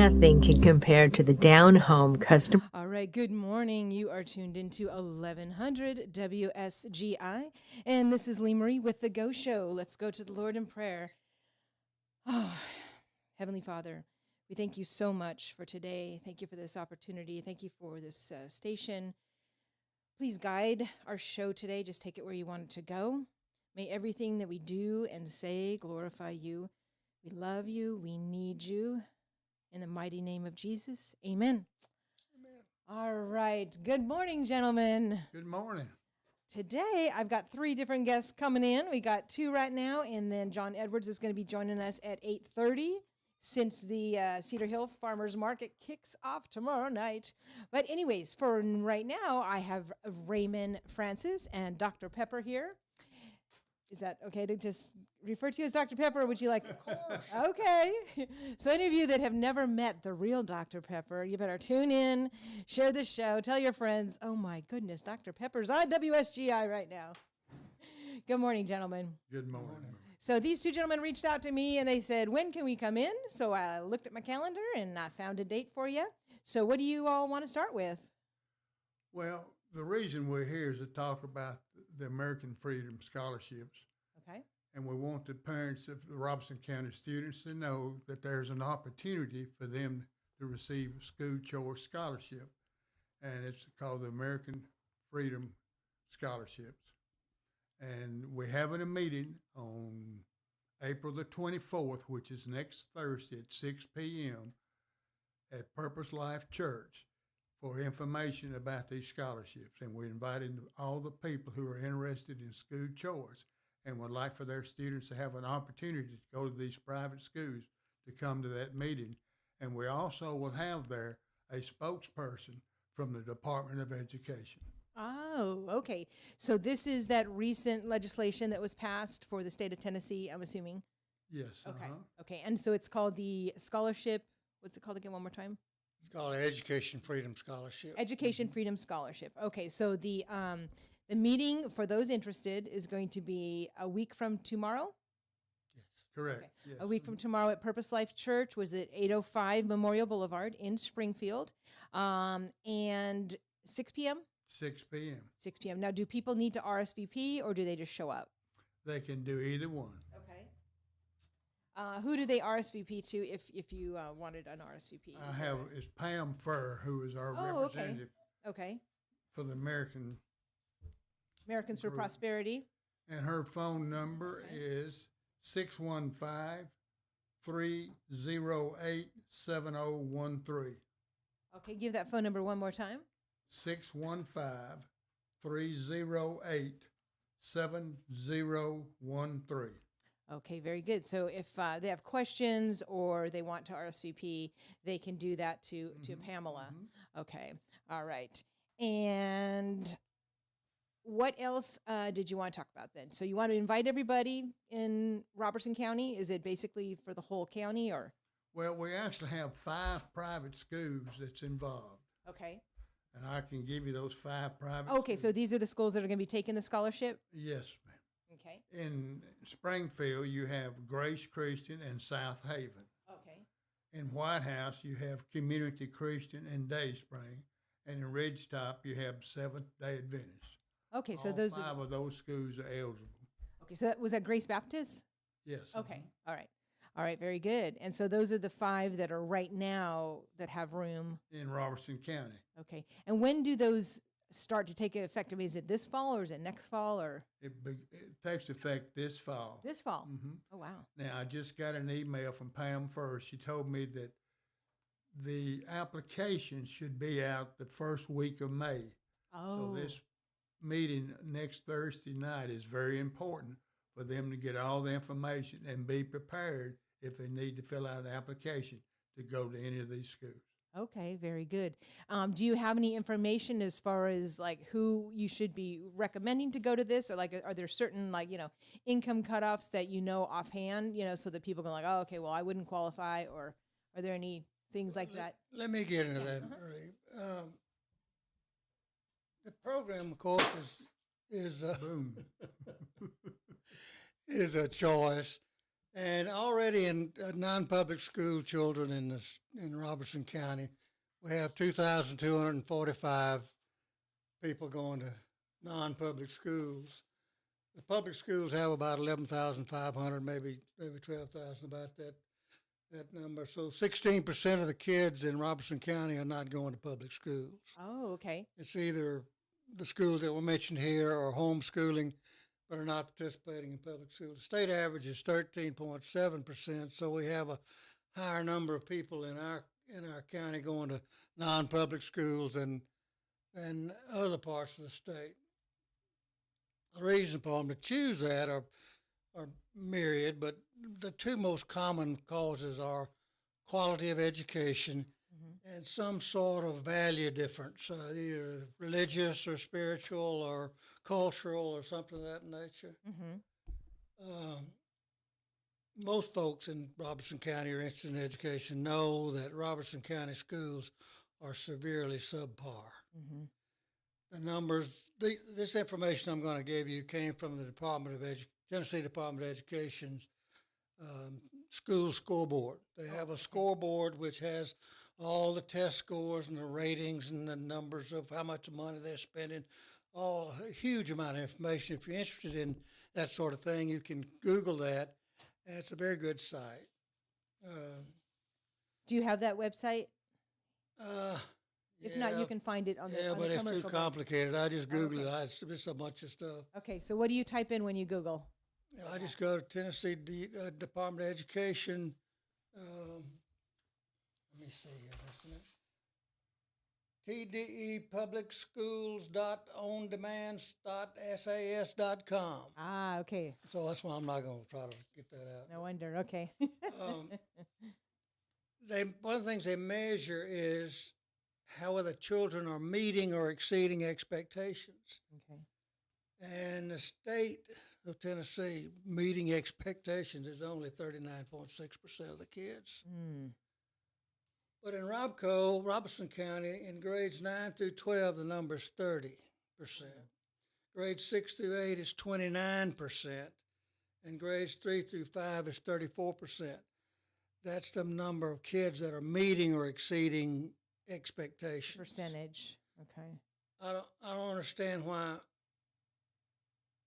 nothing can compare to the down home customer. All right, good morning. You are tuned into 1100 WSGI, and this is Lee Marie with The Go Show. Let's go to the Lord in prayer. Oh, Heavenly Father, we thank you so much for today. Thank you for this opportunity. Thank you for this station. Please guide our show today. Just take it where you want it to go. May everything that we do and say glorify you. We love you. We need you. In the mighty name of Jesus, amen. All right. Good morning, gentlemen. Good morning. Today, I've got 3 different guests coming in. We got 2 right now, and then John Edwards is going to be joining us at 8:30 since the Cedar Hill Farmers Market kicks off tomorrow night. But anyways, for right now, I have Raymond Francis and Dr. Pepper here. Is that okay to just refer to you as Dr. Pepper, or would you like? Of course. Okay. So any of you that have never met the real Dr. Pepper, you better tune in, share this show, tell your friends, oh my goodness, Dr. Pepper's on WSGI right now. Good morning, gentlemen. Good morning. So these 2 gentlemen reached out to me and they said, when can we come in? So I looked at my calendar and I found a date for you. So what do you all want to start with? Well, the reason we're here is to talk about the American Freedom Scholarships. Okay. And we want the parents of the Robeson County students to know that there's an opportunity for them to receive a school choice scholarship. And it's called the American Freedom Scholarships. And we're having a meeting on April the 24th, which is next Thursday at 6 p.m. at Purpose Life Church for information about these scholarships. And we're inviting all the people who are interested in school choice and would like for their students to have an opportunity to go to these private schools to come to that meeting. And we also will have there a spokesperson from the Department of Education. Oh, okay. So this is that recent legislation that was passed for the state of Tennessee, I'm assuming? Yes. Okay. Okay. And so it's called the scholarship. What's it called again? One more time. It's called an Education Freedom Scholarship. Education Freedom Scholarship. Okay. So the meeting for those interested is going to be a week from tomorrow. Yes. Correct. Okay. Yes. A week from tomorrow at Purpose Life Church. Was it 805 Memorial Boulevard in Springfield, and 6 p.m. 6 p.m. 6 p.m. Now, do people need to RSVP or do they just show up? They can do either one. Okay. Who do they RSVP to if you wanted an RSVP? It's Pam Furr, who is our representative Okay. for the Americans for Group. Prosperity. And her phone number is 615-308-7013. Okay, give that phone number one more time. 615-308-7013. Okay, very good. So if they have questions or they want to RSVP, they can do that to Pamela. Mm-hmm. Okay, all right. And what else did you want to talk about then? So you want to invite everybody in Robertson County? Is it basically for the whole county or? Well, we actually have 5 private schools that's involved. Okay. And I can give you those 5 private Okay, schools. so these are the schools that are going to be taking the scholarship? Yes, ma'am. Okay. In Springfield, you have Grace Christian and South Haven. Okay. In White House, you have Community Christian and Dayspring. And in Ridgetop, you have Seventh-day Adventist. Okay, so All those 5 of those schools are eligible. Okay, so was that Grace Baptist? Yes. Okay. All right. All right, very good. And so those are the 5 that are right now that have room. In Robertson County. Okay. And when do those start to take effect? I mean, is it this fall or is it next fall or? It takes effect this fall. This fall? Mhm. Oh, wow. Now, I just got an email from Pam First. She told me that the application should be out the first week of May. Oh. So this meeting next Thursday night is very important for them to get all the information and be prepared if they need to fill out an application to go to any of these schools. Okay, very good. Do you have any information as far as like who you should be recommending to go to this, or like are there certain like income cutoffs that offhand, so that people can like, oh, okay, well, I wouldn't qualify, or are there any things like that? Let me get into that, Marie. The program, of course, is Boom. is a choice, And already in non-public school children in Robertson County, we have 2,245 people going to non-public schools. The public schools have about 11,500, maybe 12,000, about that number. So 16% of the kids in Robertson County are not going to public schools. Oh, okay. It's either the schools that were mentioned here or homeschooling, but are not participating in public schools. The state average is 13.7%, so we have a higher number of people in our county going to non-public schools than other parts of the state. The reason for them to choose that are myriad, but the two most common causes are quality of education and some sort of value difference, either religious or spiritual or cultural or something of that nature. Most folks in Robertson County who are interested in education know that Robertson County schools are severely subpar. The numbers, this information I'm going to give you came from the Tennessee Department of Education's school scoreboard. They have a scoreboard which has all the test scores and the ratings and the numbers of how much money they're spending, a huge amount of information. If you're interested in that sort of thing, you can Google that. And it's a very good site. Do you have that website? If not, Yeah. you can find it on the Yeah, but it's too commercial break. complicated. I just Google Okay. it. It's a bunch of stuff. Okay, so what do you type in when you Google? I just go to Tennessee Department of Education. Let me see here just a minute. tdepublicsschools.ondemand.sas.com. Ah, okay. So that's why I'm not going to try to get that out. No wonder. Okay. Um, one of the things they measure is how the children are meeting or exceeding expectations. Okay. And the state of Tennessee meeting expectations is only 39.6% of the kids. But in Robertson County, in grades 9 through 12, the number is 30%. Grades 6 through 8 is 29%. And grades 3 through 5 is 34%. That's the number of kids that are meeting or exceeding expectations. Percentage. Okay. I don't understand why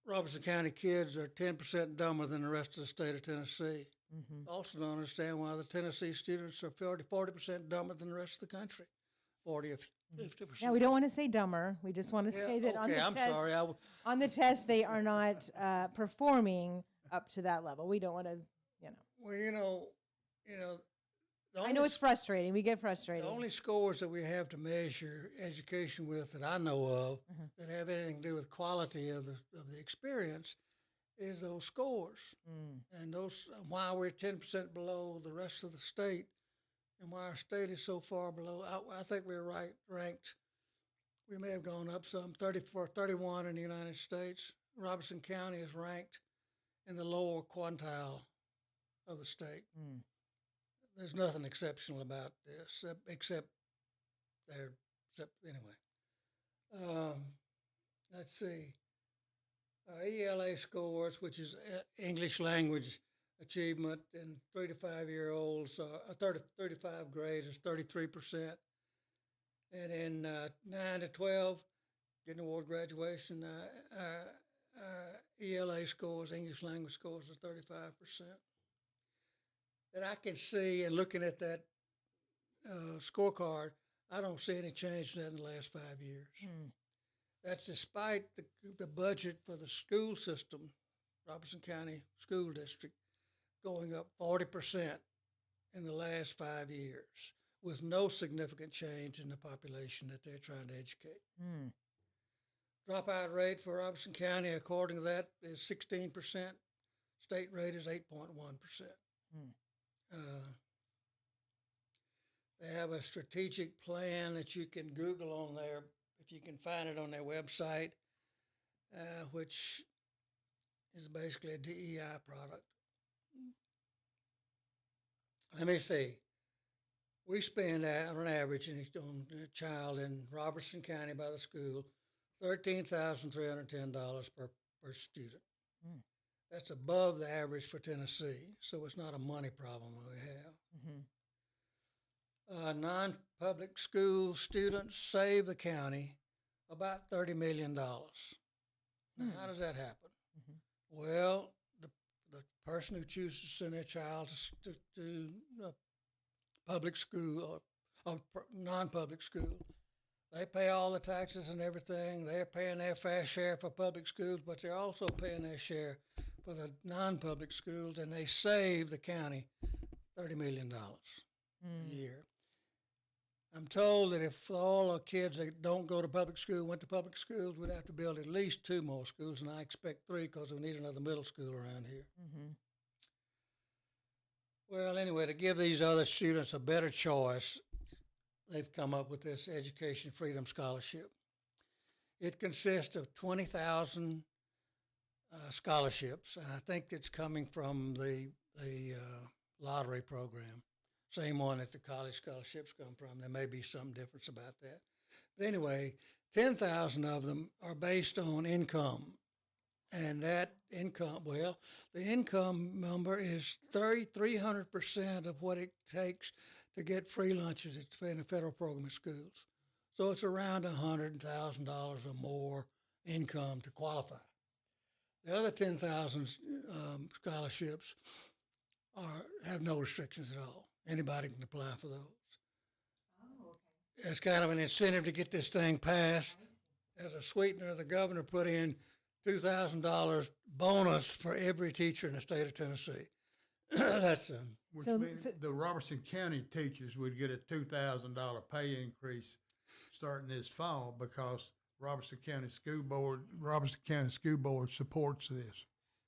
Robertson County kids are 10% dumber than the rest of the state of Tennessee. I also don't understand why the Tennessee students are 40% dumber than the rest of the country, 40 or 50%. Now, we don't want to say dumber. We just want to say that on the I'm test, sorry. on the test, they are not performing up to that level. We don't want to, Well, you know, the I know it's frustrating. We get frustrated. The only scores that we have to measure education with that I know of that have anything to do with quality of the experience is those scores. And those why we're 10% below the rest of the state and why our state is so far below. I think we're ranked. We may have gone up some, 31 in the United States. Robertson County is ranked in the lower quintile of the state. There's nothing exceptional about this, except anyway. Let's see. Our ELA scores, which is English language achievement in 3 to 5 year olds, 35 grades is 33%. And in 9 to 12, getting toward graduation, ELA scores, English language scores, is 35%. That I can see, and looking at that scorecard, I don't see any change in that in the last 5 years. That's despite the budget for the school system, Robertson County School District, going up 40% in the last 5 years, with no significant change in the population that they're trying to educate. Dropout rate for Robertson County, according to that, is 16%. State rate is 8.1%. They have a strategic plan that you can Google on there, if you can find it on their website, which is basically a DEI product. Let me see. We spend, on average, on a child in Robertson County by the school, $13,310 per student. That's above the average for Tennessee, so it's not a money problem we have. Non-public school students save the county about $30 million. Now, how does that happen? Well, the person who chooses to send their child to public school or non-public school, they pay all the taxes and everything. They're paying their fair share for public schools, but they're also paying their share for the non-public schools, and they save the county $30 million a year. I'm told that if all the kids that don't go to public school went to public schools, we'd have to build at least 2 more schools, and I expect 3 because we need another middle school around here. Well, anyway, to give these other students a better choice, they've come up with this Education Freedom Scholarship. It consists of 20,000 scholarships, and I think it's coming from the lottery program. Same one that the college scholarships come from. There may be some difference about that. But anyway, 10,000 of them are based on income. And that income, well, the income number is 300% of what it takes to get free lunches in the federal program at schools. So it's around $100,000 or more income to qualify. The other 10,000 scholarships have no restrictions at all. Anybody can apply for those. It's kind of an incentive to get this thing passed. As a sweetener, the governor put in $2,000 bonus for every teacher in the state of Tennessee. That's Which So- means so- the Robertson County teachers would get a $2,000 pay increase starting this fall because Robertson County School Board supports this.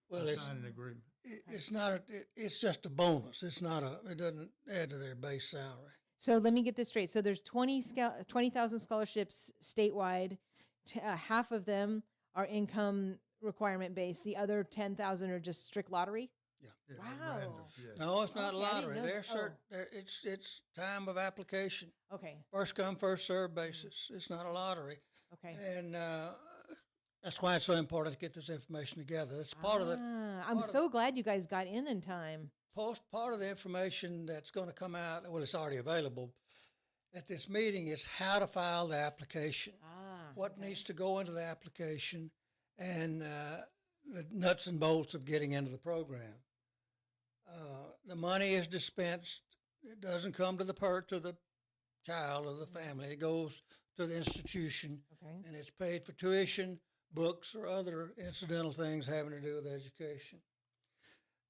well, They it's signed an agreement. it's not. It's just a bonus. It's not a. It doesn't add to their base salary. So let me get this straight. So there's 20,000 scholarships statewide. Half of them are income requirement based. The other 10,000 are just strict lottery. Yeah, Wow. random, yes. No, it's not a Okay, I didn't lottery. know They're that. it's time of application. Okay. First come, first served basis. It's not a lottery. Okay. And that's why it's so important to get this information together. That's part of the I'm part of- so glad you guys got in time. part of the information that's going to come out. Well, it's already available at this meeting. Is how to file the application, what okay. needs to go into the application, and the nuts and bolts of getting into the program. The money is dispensed. It doesn't come to the child or the family. It goes to the institution, Okay. and it's paid for tuition, books, or other incidental things having to do with education.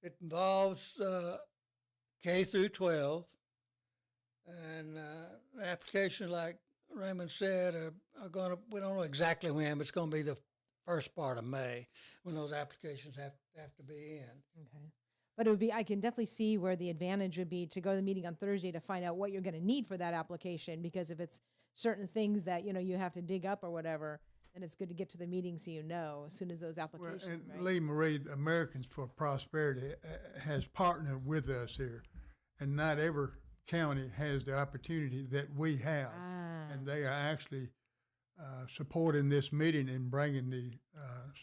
It involves K through 12, and the application, like Raymond said, are going to, we don't know exactly when, but it's going to be the first part of May when those applications have to be in. Okay. But it would be, I can definitely see where the advantage would be to go to the meeting on Thursday to find out what you're going to need for that application. Because if it's certain things that, you have to dig up or whatever, then it's good to get to the meeting so you know as soon as those Well, applications. and right? Lee Marie, Americans for Prosperity has partnered with us here, and not every county has the opportunity that we have, and they are actually supporting this meeting and bringing the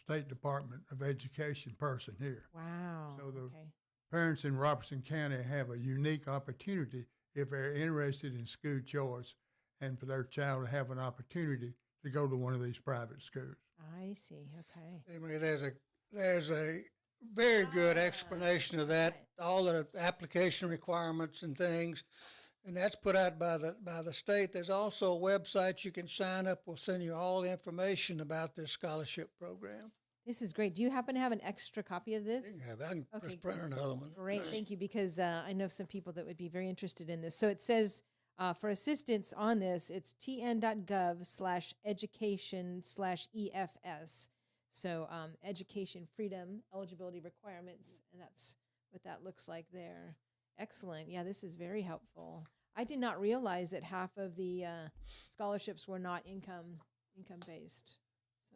State Department of Education person here. Wow. So the okay. parents in Robertson County have a unique opportunity if they're interested in school choice, and for their child to have an opportunity to go to one of these private schools. I see. Okay. I mean, there's a very good explanation of that, all the application requirements and things, and that's put out by the state. There's also a website you can sign up. We'll send you all the information about this scholarship program. This is great. Do you happen to have an extra copy of this? I can Okay, just print another one. Great, thank you, because I know some people that would be very interested in this. So it says for assistance on this, it's tn.gov/education/EFS. So education freedom eligibility requirements, and that's what that looks like there. Excellent. Yeah, this is very helpful. I did not realize that half of the scholarships were not income based.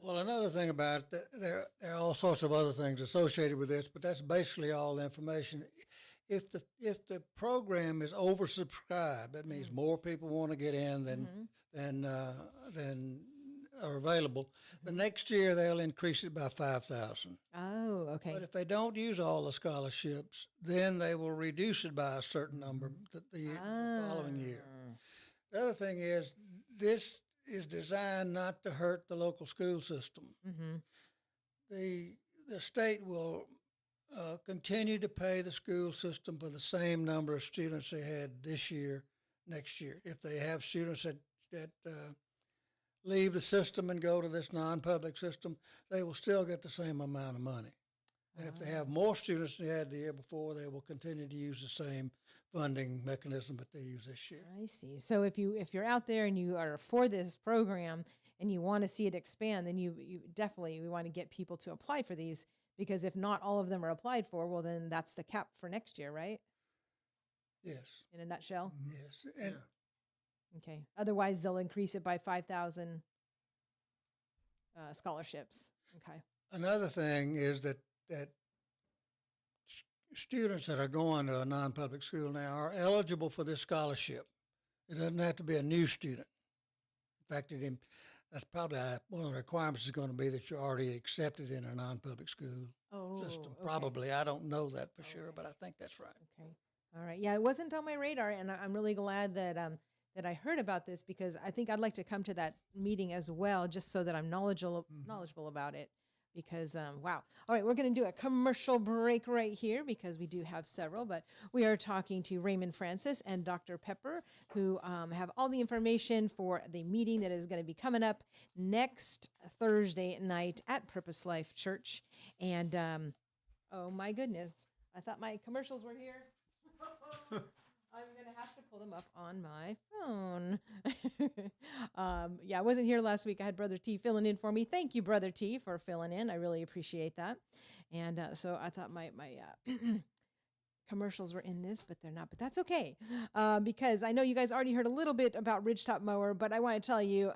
Well, another thing about it, there are all sorts of other things associated with this, but that's basically all the information. If the program is oversubscribed, that means more people want to get in than are available. The next year they'll increase it by 5,000. Oh, okay. But if they don't use all the scholarships, then they will reduce it by a certain number the following year. The other thing is, this is designed not to hurt the local school system. Mm-hmm. The state will continue to pay the school system for the same number of students they had this year, next year. If they have students that leave the system and go to this non-public system, they will still get the same amount of money. And if they have more students than they had the year before, they will continue to use the same funding mechanism that they use this year. I see. So if you're out there and you are for this program and you want to see it expand, then you definitely we want to get people to apply for these, because if not all of them are applied for, well then that's the cap for next year, right? Yes. In a nutshell. Yes. And Okay. Otherwise they'll increase it by 5,000 scholarships. Okay. another thing is that students that are going to a non-public school now are eligible for this scholarship. It doesn't have to be a new student. In fact, that's probably one of the requirements is going to be that you're already accepted in a non-public school system. Okay. Probably. I don't know that for sure, but I think that's right. Okay. All right. Yeah, it wasn't on my radar, and I'm really glad that that I heard about this, because I think I'd like to come to that meeting as well, just so that I'm knowledgeable about it. Because wow. All right, we're going to do a commercial break right here, because we do have several, but we are talking to Raymond Francis and Dr. Pepper, who have all the information for the meeting that is going to be coming up next Thursday night at Purpose Life Church. And oh my goodness, I thought my commercials were here. I'm going to have to pull them up on my phone. Yeah, I wasn't here last week. I had Brother T filling in for me. Thank you, Brother T, for filling in. I really appreciate that. And so I thought my commercials were in this, but they're not. But that's okay, because I know you guys already heard a little bit about Ridgetop Mower, but I want to tell you,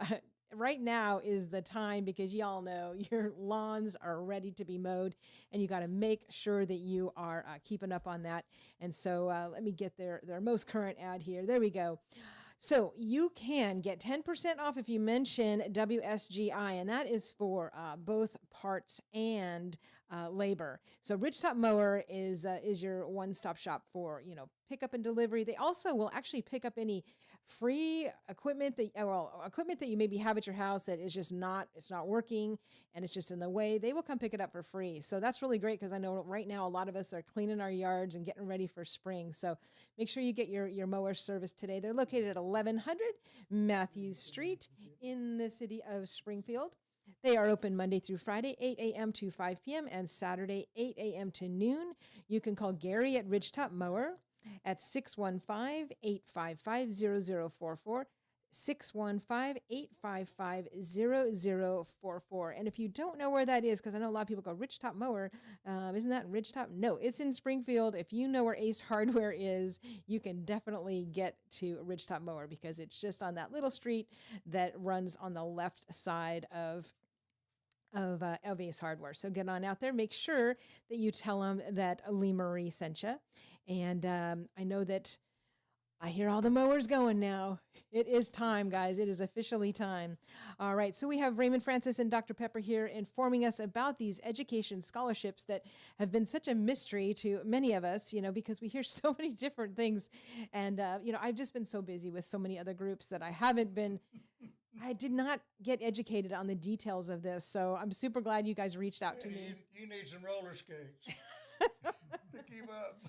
right now is the time, because y'all know your lawns are ready to be mowed, and you got to make sure that you are keeping up on that. And so let me get their most current ad here. There we go. So you can get 10% off if you mention WSGI, and that is for both parts and labor. So Ridgetop Mower is your one-stop shop for, pickup and delivery. They also will actually pick up any free equipment equipment that you maybe have at your house that is just not working and it's just in the way. They will come pick it up for free. So that's really great, because I know right now a lot of us are cleaning our yards and getting ready for spring. So make sure you get your mower service today. They're located at 1100 Matthews Street in the city of Springfield. They are open Monday through Friday, 8 a.m. to 5 p.m. and Saturday, 8 a.m. to noon. You can call Gary at Ridgetop Mower at 615-855-0044, 615-855-0044. And if you don't know where that is, because I know a lot of people go, Ridgetop Mower, isn't that in Ridgetop? No, it's in Springfield. If you know where Ace Hardware is, you can definitely get to Ridgetop Mower, because it's just on that little street that runs on the left side of Ace Hardware. So get on out there. Make sure that you tell them that Lee Marie sent you. And I know that I hear all the mowers going now. It is time, guys. It is officially time. All right. So we have Raymond Francis and Dr. Pepper here informing us about these education scholarships that have been such a mystery to many of us, because we hear so many different things. And, I've just been so busy with so many other groups that I did not get educated on the details of this. So I'm super glad you guys reached out to me. You need some roller skates to keep up.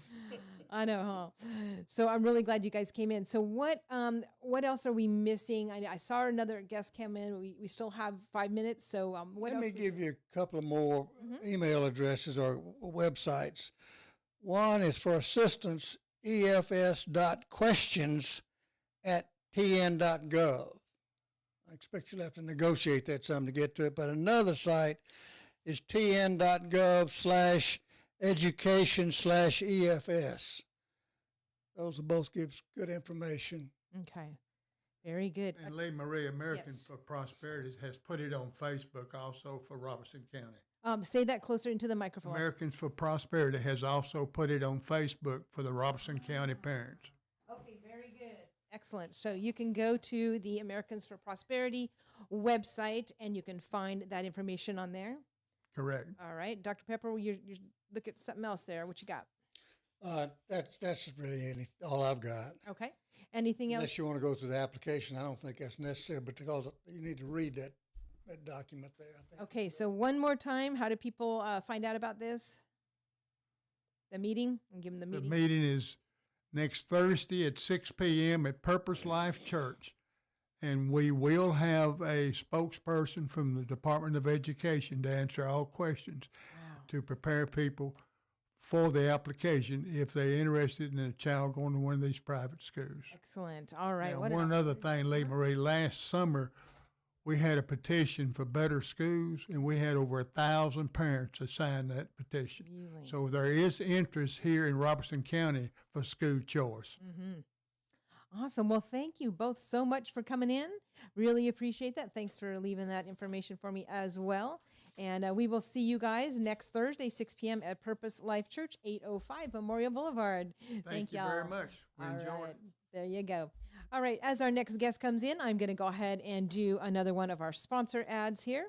I know, huh? So I'm really glad you guys came in. So what else are we missing? I saw another guest come in. We still have 5 minutes. So what Let else? me give you a couple of more email addresses or websites. One is for assistance, efs.questions@tn.gov. I expect you'll have to negotiate that some to get to it, but another site is tn.gov/education/EFS. Those will both give good information. Okay. Very good. And Lee Marie, American Yes. for Prosperity, has put it on Facebook also for Robertson County. Say that closer into the microphone. Americans for Prosperity has also put it on Facebook for the Robertson County parents. Okay, very good. Excellent. So you can go to the Americans for Prosperity website and you can find that information on there. Correct. All right. Dr. Pepper, you look at something else there. What you got? That's really all I've got. Okay. Anything else? Unless you want to go through the application, I don't think that's necessary, but because you need to read that document there, I think. Okay. So one more time, how do people find out about this? The meeting? And give them the The meeting. meeting is next Thursday at 6 p.m. at Purpose Life Church. And we will have a spokesperson from the Department of Education to answer all questions, Wow. to prepare people for the application if they're interested in a child going to one of these private schools. Excellent. All right. Now, What one else? other thing, Lee Marie, last summer we had a petition for better schools, and we had over 1,000 parents that signed that petition. Really? So there is interest here in Robertson County for school choice. Awesome. Well, thank you both so much for coming in. Really appreciate that. Thanks for leaving that information for me as well. And we will see you guys next Thursday, 6 p.m. at Purpose Life Church, 805 Memorial Boulevard. Thank you y'all. very much. We All enjoyed right. it. There you go. All right. As our next guest comes in, I'm going to go ahead and do another one of our sponsor ads here.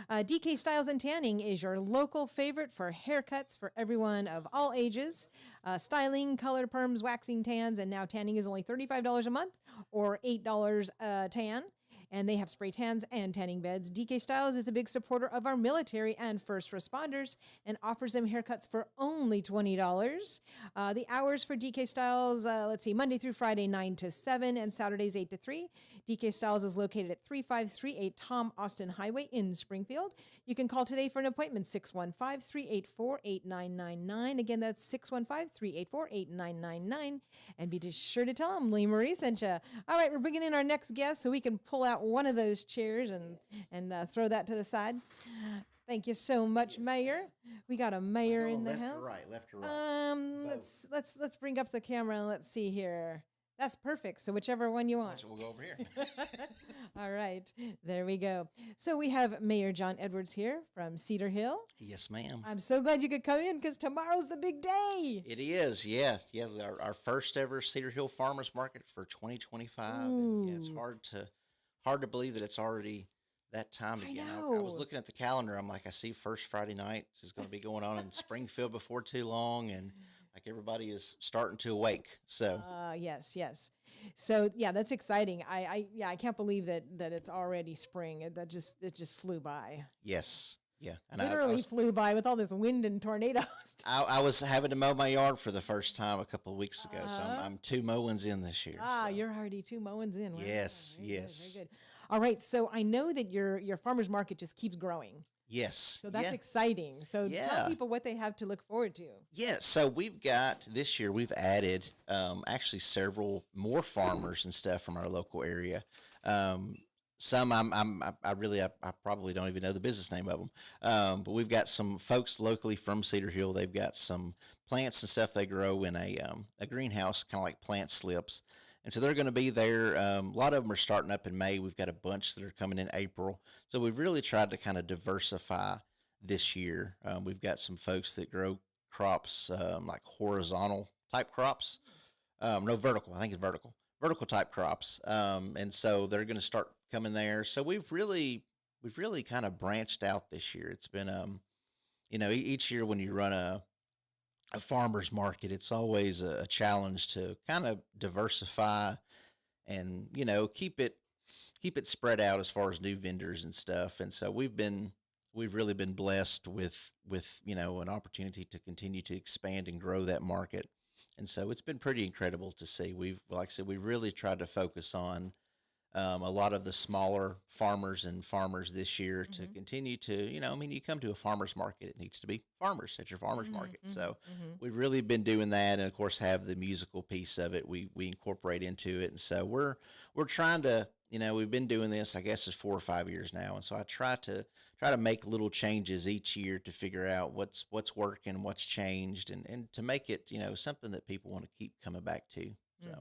DK Styles and Tanning is your local favorite for haircuts for everyone of all ages. Styling, color perms, waxing, tans, and now tanning is only $35 a month or $8 a tan. And they have spray tans and tanning beds. DK Styles is a big supporter of our military and first responders and offers them haircuts for only $20. The hours for DK Styles, let's see, Monday through Friday, 9 to 7, and Saturdays, 8 to 3. DK Styles is located at 3538 Tom Austin Highway in Springfield. You can call today for an appointment, 615-384-8999. Again, that's 615-384-8999. And be sure to tell them Lee Marie sent you. All right, we're bringing in our next guest so we can pull out one of those chairs and throw that to the side. Thank you so much, Mayor. We got a mayor in the house. Left or right. Let's bring up the camera and let's see here. That's perfect. So whichever one you want. So we'll go over here. All right. There we go. So we have Mayor John Edwards here from Cedar Hill. Yes, ma'am. I'm so glad you could come in because tomorrow's the big day. It is, yes. Yeah, our first ever Cedar Hill Farmers Market for 2025. And yeah, it's hard to believe that it's already that time I again. I know. was looking at the calendar. I'm like, I see first Friday night is going to be going on in Springfield before too long, and like everybody is starting to awake. So Yes. So yeah, that's exciting. I can't believe that it's already spring. It just flew by. yes, yeah. And Literally flew by with all this wind and tornadoes. I was having to mow my yard for the first time a couple of weeks ago, so I'm 2 mowings in this year. so. You're already 2 mowings in. Wow. Yes, Very good, yes. very good. All right, so I know that your farmers market just keeps growing. Yes. So that's yeah. exciting. So Yeah. tell people what they have to look forward to. Yeah, so this year we've added actually several more farmers and stuff from our local area. Some I probably don't even know the business name of them. But we've got some folks locally from Cedar Hill. They've got some plants and stuff they grow in a greenhouse, kind of like plant slips. And so they're going to be there. A lot of them are starting up in May. We've got a bunch that are coming in April. So we've really tried to kind of diversify this year. We've got some folks that grow crops like horizontal type crops. No, vertical. I think it's vertical. Vertical type crops. And so they're going to start coming there. So we've really kind of branched out this year. It's been, each year when you run a farmer's market, it's always a challenge to kind of diversify and, keep it spread out as far as new vendors and stuff. And so we've really been blessed with, an opportunity to continue to expand and grow that market. And so it's been pretty incredible to see. We've really tried to focus on a lot of the smaller farmers this year to continue to, you come to a farmer's market, it needs to be farmers at your farmer's market. So we've really been doing that. And of course have the musical piece of it. We incorporate into it. And so we're trying to, we've been doing this, I guess it's 4 or 5 years now. And so I try to make little changes each year to figure out what's working, what's changed, and to make it, something that people want to keep coming back to. So.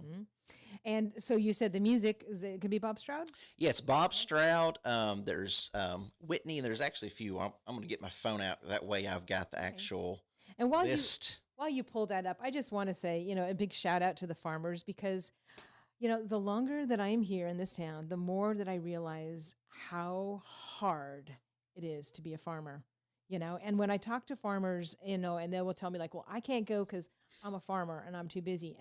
And so you said the music, it can be Bob Stroud? Yeah, it's Bob Stroud. There's Whitney, and there's actually a few. I'm going to get my phone out. That way I've got the actual And while list. you pull that up, I just want to say, a big shout out to the farmers because, The longer that I'm here in this town, the more that I realize how hard it is to be a farmer. And when I talk to farmers, and they will tell me like, well, I can't go because I'm a farmer and I'm too busy.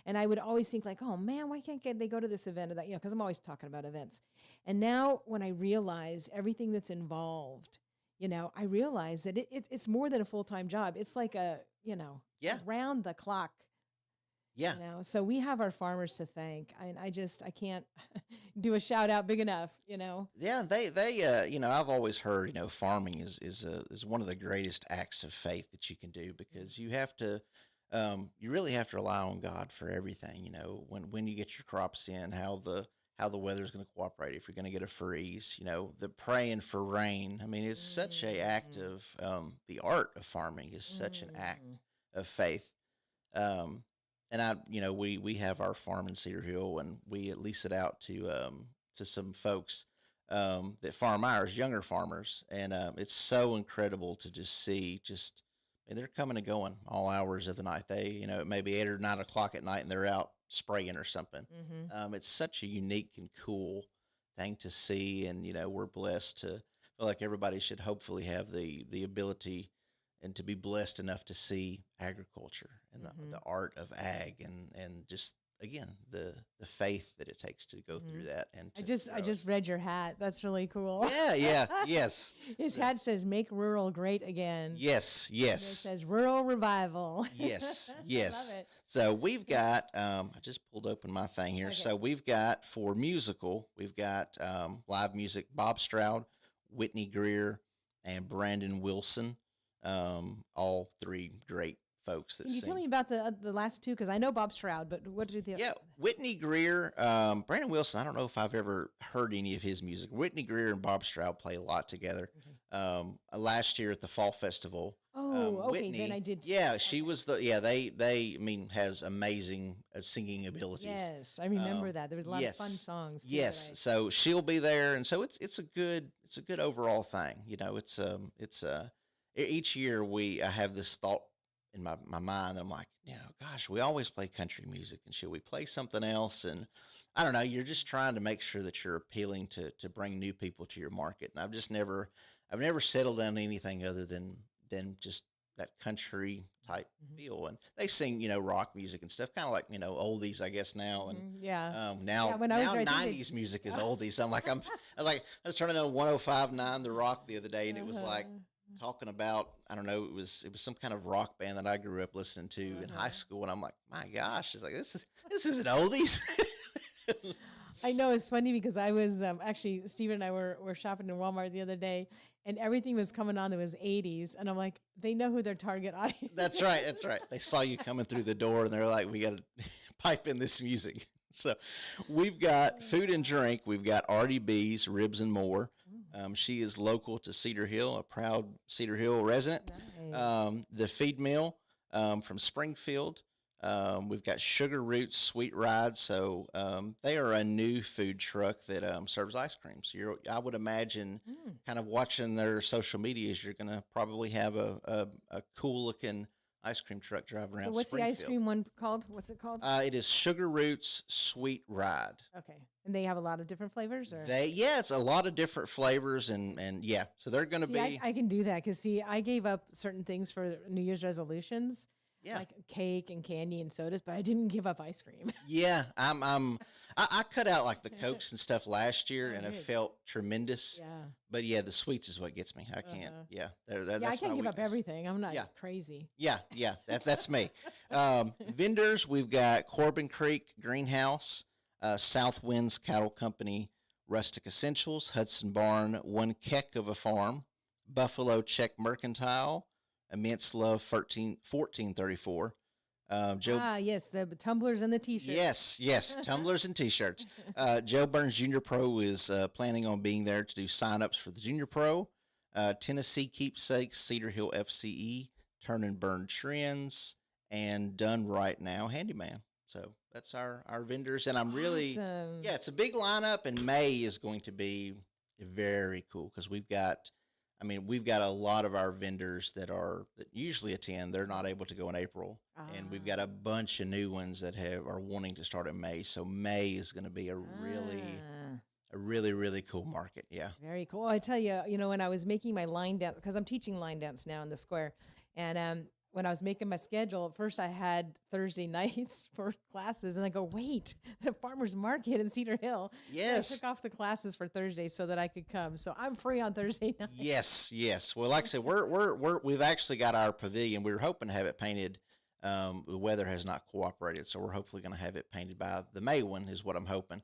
And I would always think like, oh man, why can't they go to this event or that? Because I'm always talking about events. And now when I realize everything that's involved, I realize that it's more than a full-time job. It's like Yeah. around the clock. Yeah. So we have our farmers to thank. I can't do a shout out big enough. Yeah, I've always heard, farming is one of the greatest acts of faith that you can do, because you have to, you really have to rely on God for everything. When you get your crops in, how the weather is going to cooperate, if you're going to get a freeze, the praying for rain. I mean, it's such a act of, the art of farming is such an act of faith. And we have our farm in Cedar Hill, and we lease it out to some folks that farm ours, younger farmers, and it's so incredible to just see. And they're coming and going all hours of the night. They, it may be 8 or 9 o'clock at night, and they're out spraying or something. It's such a unique and cool thing to see, and we're blessed to feel like everybody should hopefully have the ability and to be blessed enough to see agriculture and the art of ag, and just again the faith that it takes to go through that. And I just read your hat. That's really cool. Yes. His hat says "Make Rural Great Again." Yes. And it says "Rural Revival." Yes. I love it. So we've got I just pulled open my thing here. Okay. So we've got, for musical, we've got live music, Bob Stroud, Whitney Greer, and Brandon Wilson. All three great folks that Can you sing. tell me about the last two? Because I know Bob Stroud, but what did the Yeah, Whitney Greer, Brandon Wilson. I don't know if I've ever heard any of his music. Whitney Greer and Bob Stroud play a lot together. Last year at the Fall Festival. okay, Whitney, then I did. Yeah, she was they has amazing singing abilities. Yes, I remember that. There was a lot of fun songs. Too, Yes, so she'll be there, and so it's a good overall thing. Each year I have this thought in my mind. I'm like, gosh, we always play country music, and should we play something else? And I don't know. You're just trying to make sure that you're appealing to bring new people to your market. And I've never settled on anything other than just that country type feel. And they sing, rock music and stuff, kind of like, oldies, I guess now. And now when I was there, I think 90s music is oldies. I was turning on 105.9 The Rock the other day, and it was like talking about, I don't know, it was some kind of rock band that I grew up listening to in high school, and I'm like, my gosh, it's like this isn't oldies. I know, it's funny because I was actually, Stephen and I were shopping in Walmart the other day, and everything was coming on that was 80s, and I'm like, they know who their target audience is. That's right. They saw you coming through the door, and they're like, we got to pipe in this music. So we've got food and drink. We've got Artie B's Ribs and More. She is local to Cedar Hill, a proud Cedar Hill resident. Nice. The Feed Mill from Springfield. We've got Sugar Roots Sweet Ride. So they are a new food truck that serves ice cream. So I would imagine, kind of watching their social medias, you're going to probably have a cool looking ice cream truck driving around. So what's the ice cream one called? What's it called? It is Sugar Roots Sweet Ride. Okay. And they have a lot of different flavors? Or? It's a lot of different flavors, and yeah, so they're going to be. I can do that because, I gave up certain things for New Year's resolutions. Yeah. Like cake and candy and sodas, but I didn't give up ice cream. Yeah, I cut out like the Cokes and stuff last year, and it felt tremendous. Yeah. But yeah, the sweets is what gets me. I can't. Yeah, that's I can't my give up weakness. everything. I'm not Yeah. crazy. Yeah, that's me. Vendors, we've got Corbin Creek Greenhouse, South Winds Cattle Company, Rustic Essentials, Hudson Barn, One Keck of a Farm, Buffalo Check Mercantile, Immense Love 1434. Yes, the tumblers and the T-shirts. Yes, tumblers and T-shirts. Joe Burns Junior Pro is planning on being there to do sign-ups for the Junior Pro. Tennessee Keepsakes, Cedar Hill FCE, Turn and Burn Trends, and Done Right Now Handyman. So that's our vendors, and I'm really Awesome. it's a big lineup, and May is going to be very cool because we've got I mean, we've got a lot of our vendors that usually attend. They're not able to go in April, and we've got a bunch of new ones that are wanting to start in May. So May is going to be a really cool market. Yeah. Very cool. I tell you, when I was making my line dance, because I'm teaching line dance now in the square, and when I was making my schedule, at first I had Thursday nights for classes, and I go, wait, the farmer's market in Cedar Hill. Yes. So I took off the classes for Thursday so that I could come. So I'm free on Thursday night. Yes. Well, like I said, we've actually got our pavilion. We were hoping to have it painted. The weather has not cooperated, so we're hopefully going to have it painted by the May one is what I'm hoping.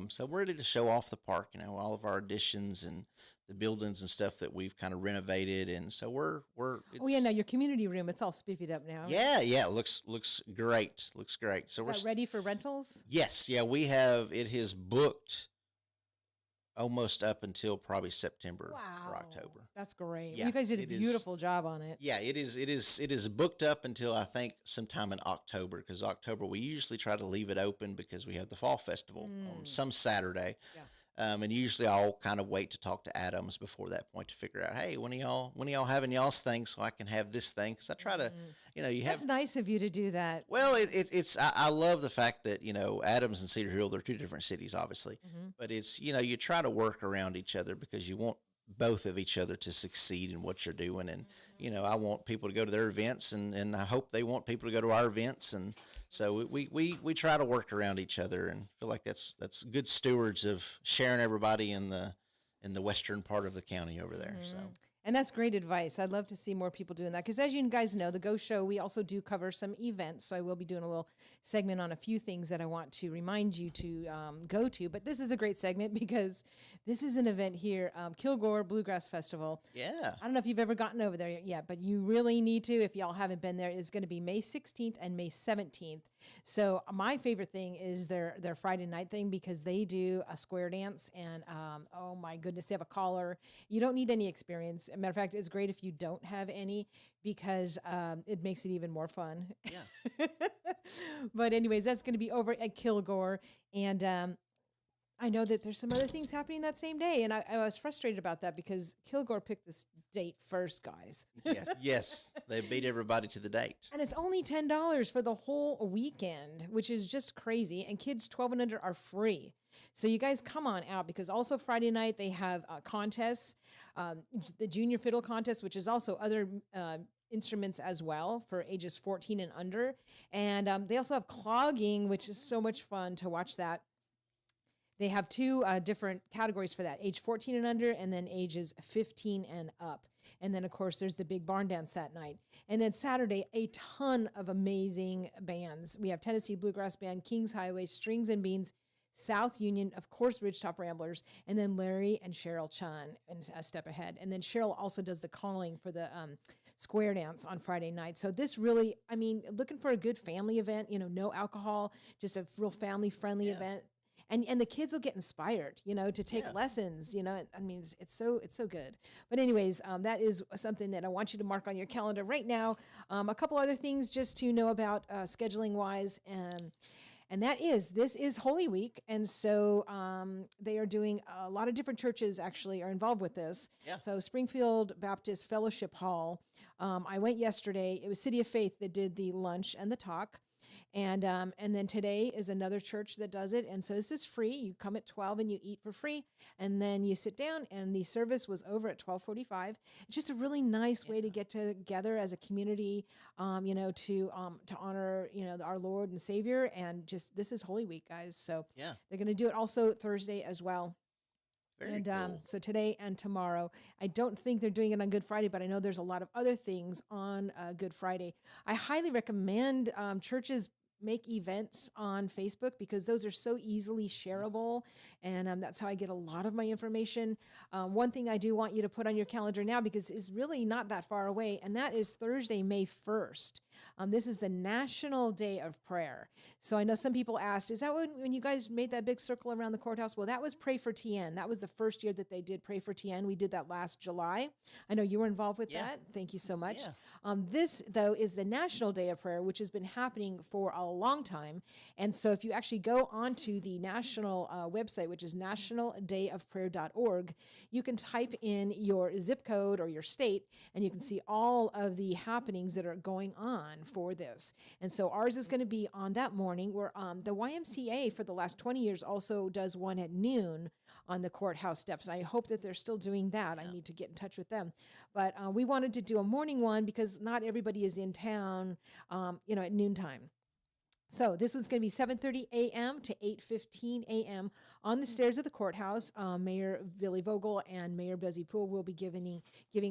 So we're ready to show off the park, all of our additions and the buildings and stuff that we've kind of renovated, and so we're. Oh yeah, now your community room, it's all spiffied up now. Yeah, it looks great. Looks great. So Is that ready for rentals? Yes, yeah, we have it has booked almost up until probably September or October. That's great. Yeah, you guys did a beautiful job on it. Yeah, it is booked up until I think sometime in October, because October we usually try to leave it open because we have the fall festival on some Saturday. Yeah. And usually I'll kind of wait to talk to Adams before that point to figure out, hey, when are y'all having y'all's thing so I can have this thing? Because I try to, That's nice of you to do that. Well, I love the fact that, Adams and Cedar Hill, they're two different cities, obviously. But it's, you try to work around each other because you want both of each other to succeed in what you're doing. And, I want people to go to their events, and I hope they want people to go to our events. And so we try to work around each other, and feel like that's good stewards of sharing everybody in the western part of the county over there. So. And that's great advice. I'd love to see more people doing that, because as you guys know, the Go Show, we also do cover some events. So I will be doing a little segment on a few things that I want to remind you to go to. But this is a great segment because this is an event here, Kilgore Bluegrass Festival. Yeah. I don't know if you've ever gotten over there yet, but you really need to. If y'all haven't been there, it's going to be May 16th and May 17th. So my favorite thing is their Friday night thing, because they do a square dance, and oh my goodness, they have a caller. You don't need any experience. As a matter of fact, it's great if you don't have any, because it makes it even more fun. Yeah. But anyways, that's going to be over at Kilgore, and I know that there's some other things happening that same day, and I was frustrated about that because Kilgore picked this date first, guys. Yes, they beat everybody to the date. And it's only $10 for the whole weekend, which is just crazy. And kids 12 and under are free. So you guys come on out, because also Friday night they have contests, the junior fiddle contest, which is also other instruments as well for ages 14 and under. And they also have clogging, which is so much fun to watch that. They have two different categories for that, age 14 and under, and then ages 15 and up. And then, of course, there's the big barn dance that night. And then Saturday, a ton of amazing bands. We have Tennessee Bluegrass Band, Kings Highway, Strings and Beans, South Union, of course, Ridgetop Ramblers, and then Larry and Cheryl Chun, and a step ahead. And then Cheryl also does the calling for the square dance on Friday night. So this really, looking for a good family event, no alcohol, just a real family-friendly event. And the kids will get inspired, to take lessons, it's so good. But anyways, that is something that I want you to mark on your calendar right now. A couple other things just to know about scheduling wise. And this is Holy Week. And so they are doing, a lot of different churches actually are involved with this. Yeah. So Springfield Baptist Fellowship Hall, I went yesterday. It was City of Faith that did the lunch and the talk. And then today is another church that does it. And so this is free. You come at 12 and you eat for free. And then you sit down, and the service was over at 12:45. It's just a really nice way to get together as a community, to honor, our Lord and Savior. And just, this is Holy Week, guys. So they're going to do it also Thursday as well. Very cool. So today and tomorrow. I don't think they're doing it on Good Friday, but I know there's a lot of other things on Good Friday. I highly recommend churches make events on Facebook, because those are so easily shareable, and that's how I get a lot of my information. One thing I do want you to put on your calendar now, because it's really not that far away, and that is Thursday, May 1st. This is the National Day of Prayer. So I know some people asked, is that when you guys made that big circle around the courthouse? Well, that was Pray for TN. That was the first year that they did Pray for TN. We did that last July. I know you were involved with that. Thank you so much. Yeah. This, though, is the National Day of Prayer, which has been happening for a long time. And so if you actually go onto the national website, which is nationaldayofprayer.org, you can type in your zip code or your state, and you can see all of the happenings that are going on for this. And so ours is going to be on that morning, where the YMCA for the last 20 years also does one at noon on the courthouse steps. I hope that they're still doing that. I need to get in touch with them. But we wanted to do a morning one because not everybody is in town, at noontime. So this one's going to be 7:30 a.m. to 8:15 a.m. on the stairs of the courthouse. Mayor Billy Vogel and Mayor Bezzy Poole will be giving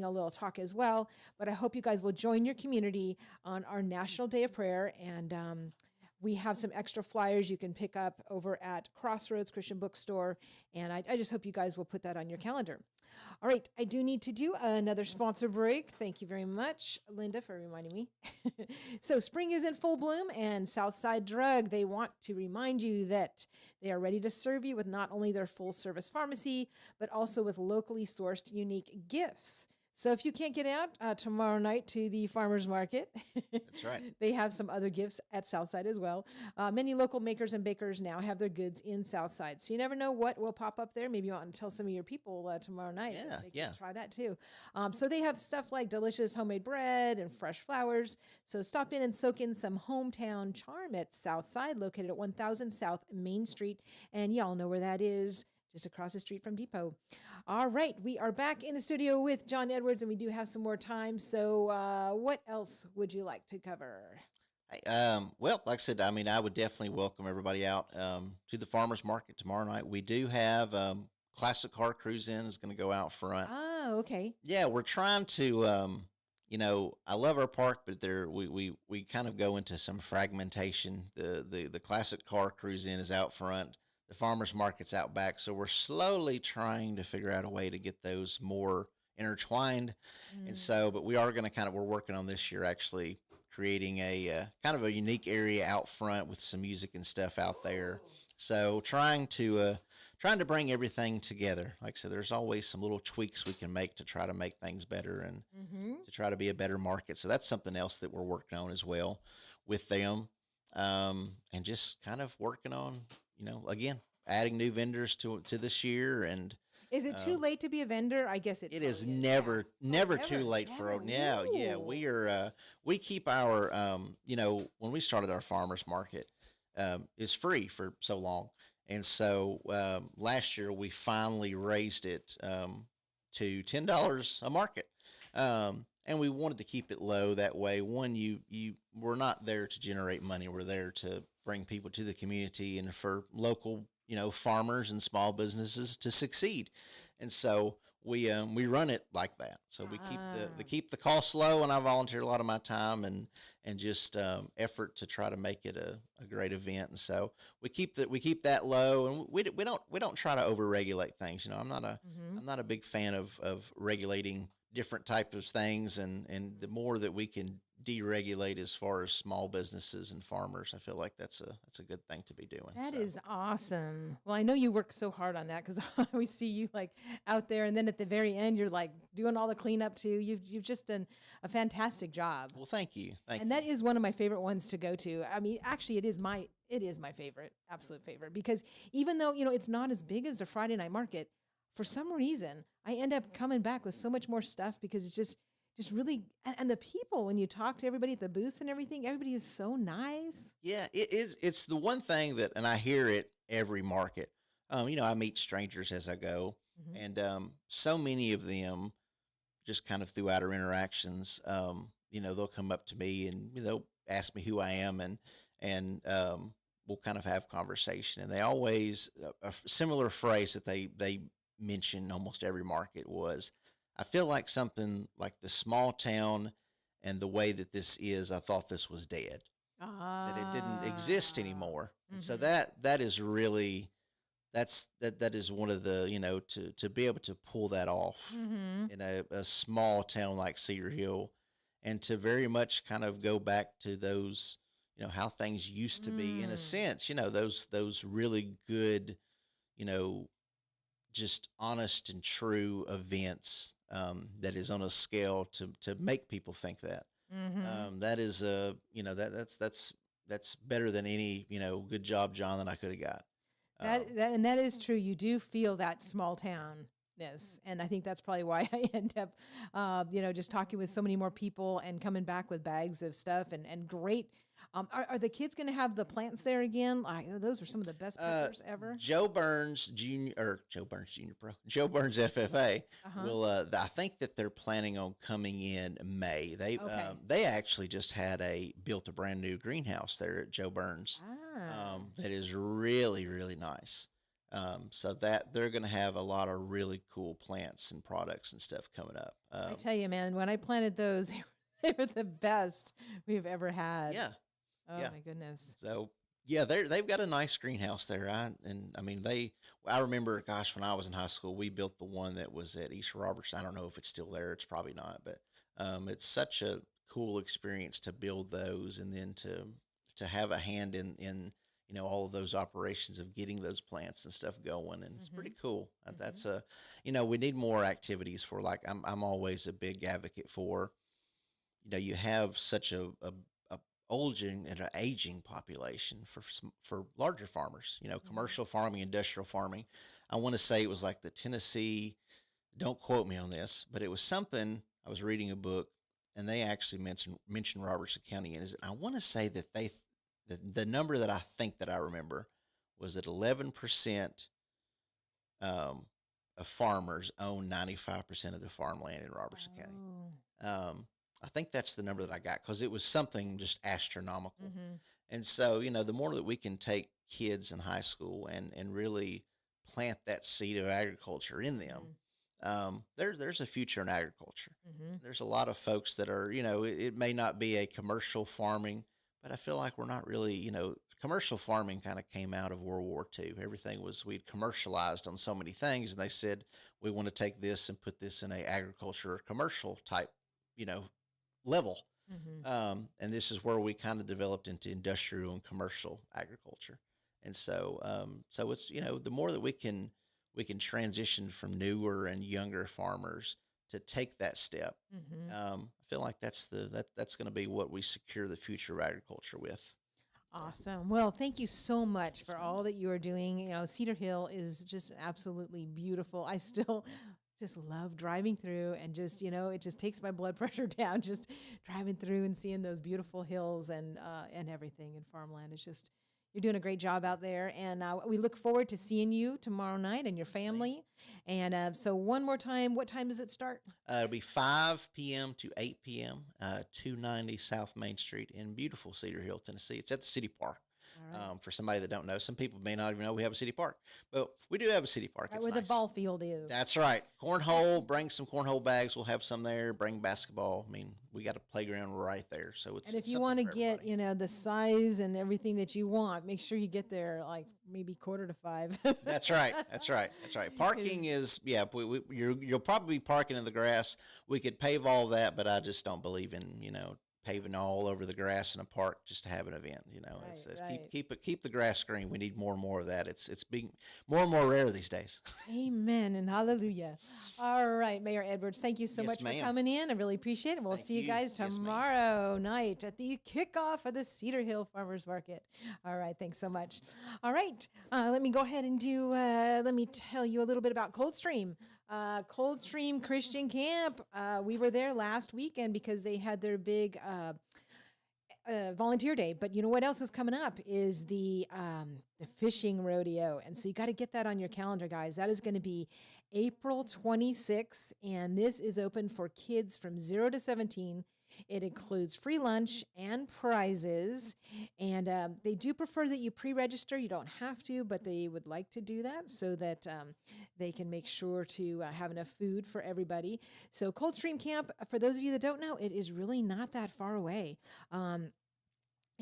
a little talk as well. But I hope you guys will join your community on our National Day of Prayer. And we have some extra flyers you can pick up over at Crossroads Christian Bookstore. And I just hope you guys will put that on your calendar. All right, I do need to do another sponsor break. Thank you very much, Linda, for reminding me. So spring is in full bloom, and Southside Drug, they want to remind you that they are ready to serve you with not only their full-service pharmacy, but also with locally sourced unique gifts. So if you can't get out tomorrow night to the farmer's market, That's right. they have some other gifts at Southside as well. Many local makers and bakers now have their goods in Southside. So you never know what will pop up there. Maybe you want to tell some of your people tomorrow night. Yeah, They yeah. can try that too. So they have stuff like delicious homemade bread and fresh flowers. So stop in and soak in some hometown charm at Southside, located at 1000 South Main Street. And y'all know where that is. Just across the street from Depot. All right, we are back in the studio with John Edwards, and we do have some more time. So what else would you like to cover? Hey, well, like I said, I mean, I would definitely welcome everybody out to the farmers market tomorrow night. We do have Classic Car Cruise In is going to go out front. Oh, okay. Yeah, we're trying to, I love our park, but we kind of go into some fragmentation. The Classic Car Cruise In is out front. The farmers market's out back, so we're slowly trying to figure out a way to get those more intertwined. And so, but we are going to we're working on this year actually creating a kind of a unique area out front with some music and stuff out there. So trying to bring everything together. Like I said, there's always some little tweaks we can make to try to make things better and to try to be a better market. So that's something else that we're working on as well with them, and just kind of working on, again, adding new vendors to this year. And Is it too late to be a vendor? I guess it is probably never never, too late for never. yeah. Ooh. We are we keep our when we started our farmers market, it's free for so long, and so last year we finally raised it to $10 a market. And we wanted to keep it low. That way, we're not there to generate money. We're there to bring people to the community and for local, farmers and small businesses to succeed. And so we run it like that. So we keep the costs low, and I volunteer a lot of my time and just effort to try to make it a great event. And so we keep that low, and we don't try to overregulate things. I'm not a big fan of regulating different types of things, and the more that we can deregulate as far as small businesses and farmers, I feel like that's a good thing to be doing. That is awesome. Well, I know you work so hard on that because I always see you like out there, and then at the very end, you're like doing all the cleanup too. You've just done a fantastic job. Well, thank you. And that is one of my favorite ones to go to. I mean, actually, it is my favorite, absolute favorite, because even though it's not as big as the Friday night market, for some reason I end up coming back with so much more stuff because it's just really, and the people, when you talk to everybody at the booths and everything, everybody is so nice. Yeah, it is. It's the one thing that, and I hear it every market. I meet strangers as I go, and so many of them, just kind of throughout our interactions, they'll come up to me and they'll ask me who I am, and we'll kind of have conversation. And they always a similar phrase that they mention almost every market was, I feel like something like the small town and the way that this is, I thought this was dead, that it didn't exist anymore. And so that is really, that is one of the, to be able to pull that off in a small town like Cedar Hill, and to very much kind of go back to those, how things used to be in a sense, those really good, just honest and true events, that is on a scale to make people think that. That is that's that's better than any, good job, John, that I could have got. That is true. You do feel that small townness, and I think that's probably why I end up, just talking with so many more people and coming back with bags of stuff and great. Are the kids going to have the plants there again? Those are some of the best pictures ever. Joe Burns Jr. Pro, Joe Burns FFA will. I think that they're planning on coming in May. They actually just built a brand new greenhouse there at Joe Burns. That is really, really nice. So that they're going to have a lot of really cool plants and products and stuff coming up. I tell you, man, when I planted those, they were the best we've ever had. Yeah. Oh my goodness. So yeah, they've got a nice greenhouse there. I remember, gosh, when I was in high school, we built the one that was at East Roberts. I don't know if it's still there. It's probably not, but it's such a cool experience to build those and then to have a hand in all of those operations of getting those plants and stuff going, and it's pretty cool. That's we need more activities for, like, I'm always a big advocate for, you have such a aging and an aging population for larger farmers, commercial farming, industrial farming. I want to say it was like the Tennessee, don't quote me on this, but it was something, I was reading a book and they actually mentioned Robertson County. And I want to say that the number that I think that I remember was that 11% of farmers own 95% of the farmland in Robertson County. I think that's the number that I got, because it was something just astronomical. And so, the more that we can take kids in high school and really plant that seed of agriculture in them, there's a future in agriculture. There's a lot of folks that are, it may not be a commercial farming, but I feel like we're not really, commercial farming kind of came out of World War II. We'd commercialized on so many things, and they said, we want to take this and put this in a agriculture or commercial type, level. And this is where we kind of developed into industrial and commercial agriculture. And so, it's, the more that we can transition from newer and younger farmers to take that step. I feel like that's going to be what we secure the future of agriculture with. Awesome. Well, thank you so much for all that you are doing. Cedar Hill is just absolutely beautiful. I still just love driving through, and just, it just takes my blood pressure down, just driving through and seeing those beautiful hills and everything in farmland. It's just, you're doing a great job out there. And we look forward to seeing you tomorrow night and your family. And so one more time, what time does it start? It'll be 5 p.m. to 8 p.m., 290 South Main Street in beautiful Cedar Hill, Tennessee. It's at the city park. Right. For somebody that don't know, some people may not even know we have a city park, but we do have a city park. Right where the ball field is. That's right. Cornhole, bring some cornhole bags. We'll have some there. Bring basketball. I mean, we got a playground right there. So it's, and if you want to get, the size and everything that you want, make sure you get there like maybe 4:45. That's right. Parking is, you'll probably be parking in the grass. We could pave all that, but I just don't believe in, paving all over the grass in a park just to have an event. Keep the grass green. We need more and more of that. It's being more and more rare these days. Amen and hallelujah. All right, Mayor Edwards, thank you so much for coming in. I really appreciate it. We'll see you guys tomorrow night at the kickoff of the Cedar Hill Farmers Market. All right, thanks so much. All right, let me go ahead and let me tell you a little bit about Coldstream. Coldstream Christian Camp. We were there last weekend because they had their big volunteer day. But you know what else is coming up is the fishing rodeo. And so you got to get that on your calendar, guys. That is going to be April 26th. And this is open for kids from 0 to 17. It includes free lunch and prizes, and they do prefer that you pre-register. You don't have to, but they would like to do that so that they can make sure to have enough food for everybody. So Coldstream Camp, for those of you that don't know, it is really not that far away.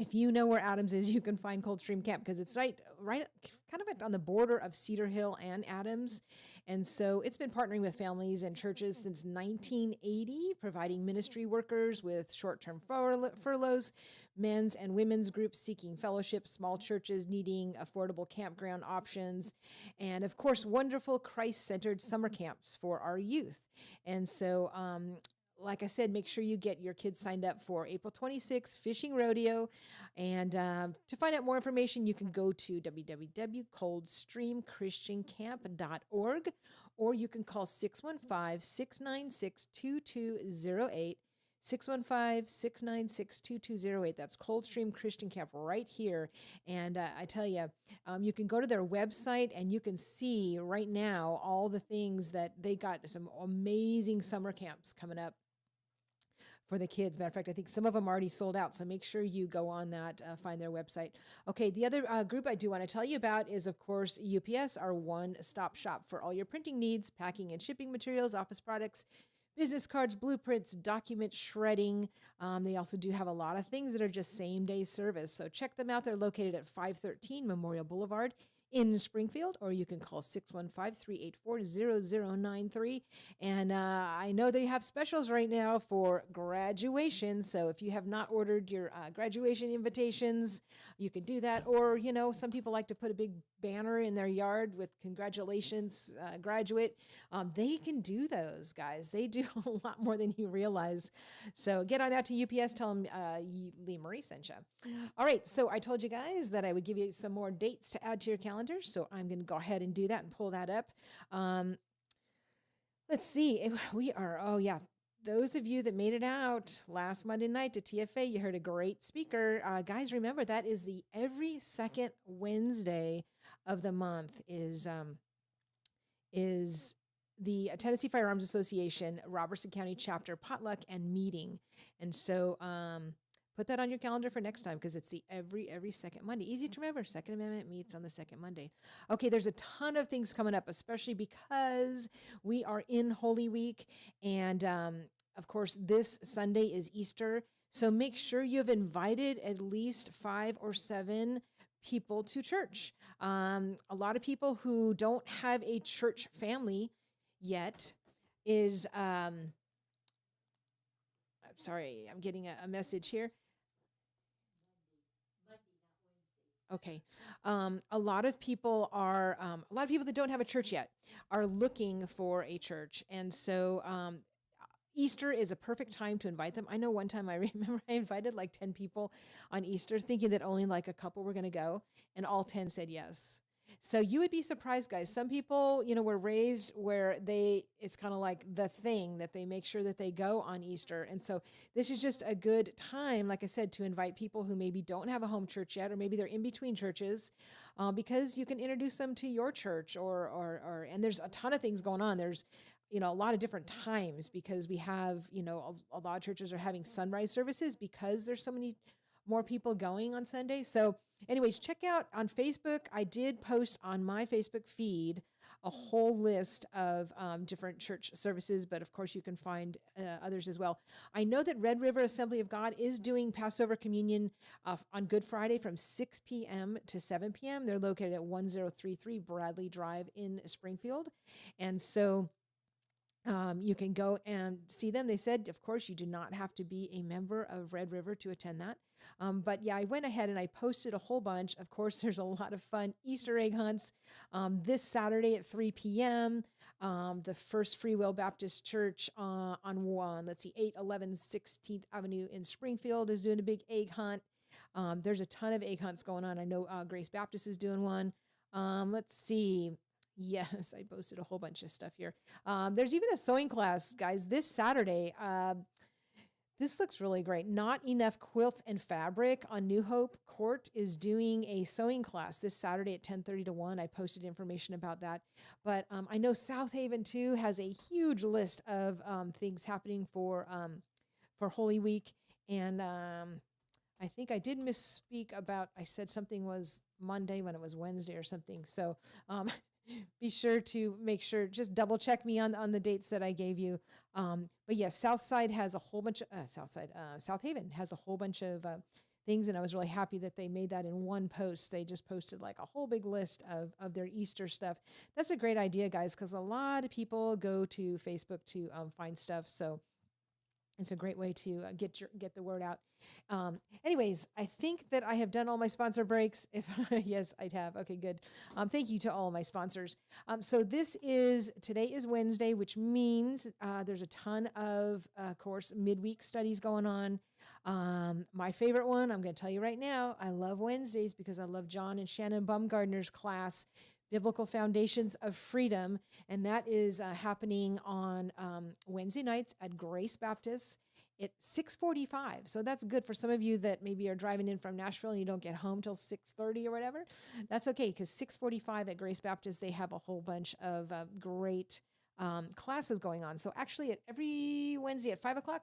If you know where Adams is, you can find Coldstream Camp because it's right kind of on the border of Cedar Hill and Adams. And so it's been partnering with families and churches since 1980, providing ministry workers with short-term furloughs, men's and women's groups seeking fellowship, small churches needing affordable campground options, and of course, wonderful Christ-centered summer camps for our youth. And so like I said, make sure you get your kids signed up for April 26th Fishing Rodeo. And to find out more information, you can go to www.coldstreamchristiancamp.org, or you can call 615-696-2208. 615-696-2208. That's Coldstream Christian Camp right here. And I tell you, you can go to their website and you can see right now all the things that they got, some amazing summer camps coming up for the kids. Matter of fact, I think some of them already sold out. So make sure you go on that, find their website. Okay, the other group I do want to tell you about is, of course, UPS, our one-stop shop for all your printing needs, packing and shipping materials, office products, business cards, blueprints, document shredding. They also do have a lot of things that are just same-day service. So check them out. They're located at 513 Memorial Boulevard in Springfield, or you can call 615-384-0093. And I know they have specials right now for graduation. So if you have not ordered your graduation invitations, you can do that. Or, you know, some people like to put a big banner in their yard with congratulations, graduate. They can do those, guys. They do a lot more than you realize. So get on out to UPS. Tell them Lee Marie sent you. All right. So I told you guys that I would give you some more dates to add to your calendar. So I'm going to go ahead and do that and pull that up. Let's see. We are, oh yeah. Those of you that made it out last Monday night to TFA, you heard a great speaker. Guys, remember that is the every second Wednesday of the month is the Tennessee Firearms Association Robertson County chapter potluck and meeting. And so put that on your calendar for next time, because it's the every second Monday. Easy to remember. Second Amendment meets on the second Monday. Okay, there's a ton of things coming up, especially because we are in Holy Week. And of course, this Sunday is Easter. So make sure you've invited at least 5 or 7 people to church. A lot of people who don't have a church family yet is, sorry, I'm getting a message here. Okay. A lot of people that don't have a church yet are looking for a church. And so Easter is a perfect time to invite them. I know one time I remember I invited like 10 people on Easter, thinking that only like a couple were going to go, and all 10 said yes. So you would be surprised, guys. Some people, you know, were raised where it's kind of like the thing that they make sure that they go on Easter. And so this is just a good time, like I said, to invite people who maybe don't have a home church yet, or maybe they're in between churches, because you can introduce them to your church and there's a ton of things going on. There's, you know, a lot of different times, because we have, you know, a lot of churches are having sunrise services because there's so many more people going on Sunday. So anyways, check out on Facebook. I did post on my Facebook feed a whole list of different church services, but of course you can find others as well. I know that Red River Assembly of God is doing Passover Communion on Good Friday from 6 p.m. to 7 p.m. They're located at 1033 Bradley Drive in Springfield. And so you can go and see them. They said, of course, you do not have to be a member of Red River to attend that. But yeah, I went ahead and I posted a whole bunch. Of course, there's a lot of fun Easter egg hunts this Saturday at 3 p.m. The First Free Will Baptist Church on 811 16th Avenue in Springfield is doing a big egg hunt. There's a ton of egg hunts going on. I know Grace Baptist is doing one. Let's see. Yes, I posted a whole bunch of stuff here. There's even a sewing class, guys, this Saturday. This looks really great. Not Enough Quilts and Fabric on New Hope Court is doing a sewing class this Saturday at 10:30 to 1. I posted information about that. But I know South Haven, too, has a huge list of things happening for Holy Week. And I think I did misspeak about, I said something was Monday when it was Wednesday or something. So be sure to make sure, just double check me on the dates that I gave you. But yes, Southside has a whole bunch of, South Haven has a whole bunch of things. And I was really happy that they made that in one post. They just posted like a whole big list of their Easter stuff. That's a great idea, guys, because a lot of people go to Facebook to find stuff. So It's a great way to get the word out. Anyways, I think that I have done all my sponsor breaks. If yes, I have. Okay, good. Thank you to all of my sponsors. So today is Wednesday, which means there's a ton of course midweek studies going on. My favorite one, I'm going to tell you right now. I love Wednesdays because I love John and Shannon Baumgardner's class, Biblical Foundations of Freedom, and that is happening on Wednesday nights at Grace Baptist at 6:45. So that's good for some of you that maybe are driving in from Nashville and you don't get home till 6:30 or whatever. That's okay, because 6:45 at Grace Baptist, they have a whole bunch of great classes going on. So actually, at every Wednesday at 5 o'clock,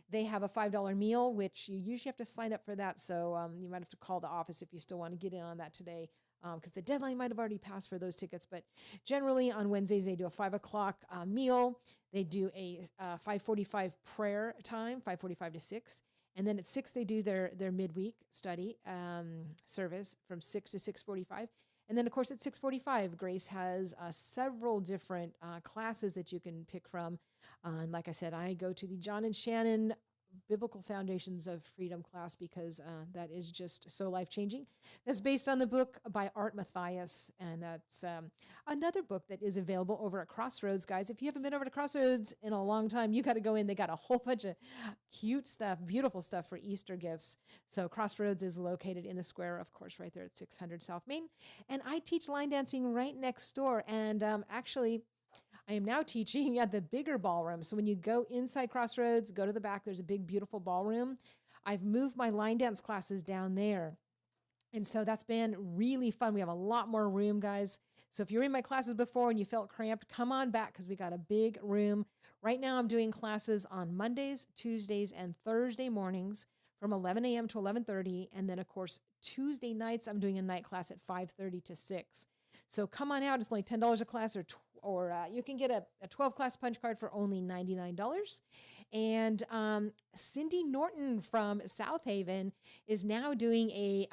they have a $5 meal, which you usually have to sign up for that. So you might have to call the office if you still want to get in on that today, because the deadline might have already passed for those tickets. But generally on Wednesdays, they do a 5 o'clock meal. They do a 5:45 prayer time, 5:45 to 6. And then at 6, they do their midweek study service from 6 to 6:45. And then, of course, at 6:45, Grace has several different classes that you can pick from. And like I said, I go to the John and Shannon Biblical Foundations of Freedom class because that is just so life-changing. That's based on the book by Art Matthias, and that's another book that is available over at Crossroads, guys. If you haven't been over to Crossroads in a long time, you got to go in. They got a whole bunch of cute stuff, beautiful stuff for Easter gifts. So Crossroads is located in the square, of course, right there at 600 South Main. And I teach line dancing right next door, and actually, I am now teaching at the bigger ballroom. So when you go inside Crossroads, go to the back, there's a big, beautiful ballroom. I've moved my line dance classes down there. And so that's been really fun. We have a lot more room, guys. So if you're in my classes before and you felt cramped, come on back because we got a big room. Right now I'm doing classes on Mondays, Tuesdays, and Thursday mornings from 11 a.m. to 11:30. And then, of course, Tuesday nights, I'm doing a night class at 5:30 to 6. So come on out. It's only $10 a class, or you can get a 12-class punch card for only $99. And Cindy Norton from South Haven is now doing a